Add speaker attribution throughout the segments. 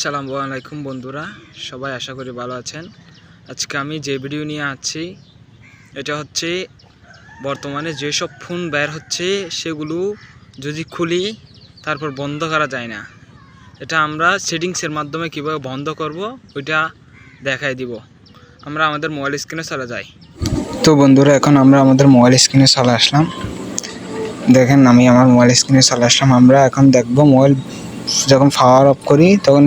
Speaker 1: আসসালামু আলাইকুম বন্ধুরা, সবাই আশা করি ভালো আছেন। আজকে আমি যে ভিডিও নিয়ে আসছি এটা হচ্ছে বর্তমানে যেসব ফোন বের হচ্ছে সেগুলো যদি খুলি তারপর বন্ধ করা যায় না। এটা আমরা সেটিংসের মাধ্যমে কিভাবে বন্ধ করব ওইটা দেখাই দিব। আমরা আমাদের মোবাইল স্ক্রিনে চলে যাই। তো বন্ধুরা, এখন আমরা আমাদের মোবাইল স্ক্রিনে চলে আসলাম। দেখেন, আমি আমার মোবাইল স্ক্রিনে চলে আসলাম। আমরা এখন দেখব মোবাইল যখন পাওয়ার অফ করি তখন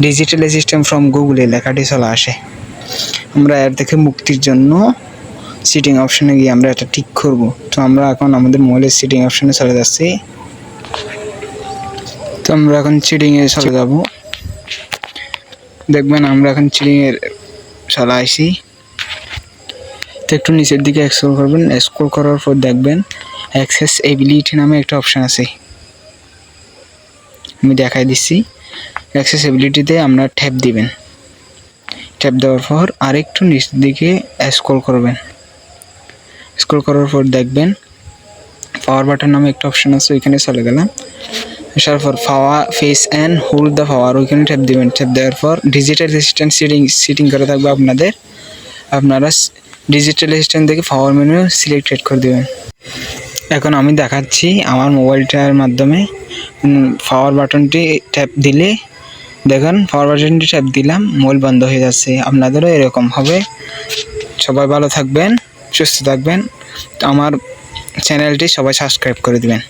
Speaker 1: ডিজিটাল অ্যাসিস্ট্যান্ট ফ্রম গুগলে লেখাটি চলে আসে। আমরা এর থেকে মুক্তির জন্য সিটিং অপশনে গিয়ে আমরা এটা ঠিক করব। তো আমরা এখন আমাদের মোবাইলের সিটিং অপশনে চলে যাচ্ছি। তো আমরা এখন সিটিংয়ে চলে যাব। দেখবেন আমরা এখন সিটিংয়ের চলে আসি। তো একটু নিচের দিকে স্ক্রল করবেন। স্ক্রল করার পর দেখবেন অ্যাক্সেসিবিলিটি নামে একটা অপশান আছে। আমি দেখাই দিচ্ছি। অ্যাক্সেসিবিলিটিতে আমরা ট্যাপ দিবেন। ট্যাপ দেওয়ার পর আরেকটু নিচের দিকে স্ক্রল করবেন। স্ক্রল করার পর দেখবেন পাওয়ার বাটন নামে একটা অপশান আছে, ওইখানে চলে গেলাম। আসার পর power face and hold the power, ওইখানে ট্যাপ দিবেন। ট্যাপ দেওয়ার পর ডিজিটাল অ্যাসিস্ট্যান্ট সিটিং করে থাকবে আপনারা ডিজিটাল অ্যাসিস্ট্যান্ট থেকে পাওয়ার মেনু সিলেক্টেড করে দেবেন। এখন আমি দেখাচ্ছি আমার মোবাইলটার মাধ্যমে পাওয়ার বাটনটি ট্যাপ দিলে দেখেন পাওয়ার বাটনটি ট্যাপ দিলাম, মোবাইল বন্ধ হয়ে যাচ্ছে। আপনাদেরও এরকম হবে। সবাই ভালো থাকবেন, সুস্থ থাকবেন। আমার চ্যানেলটি সবাই সাবস্ক্রাইব করে দিবেন।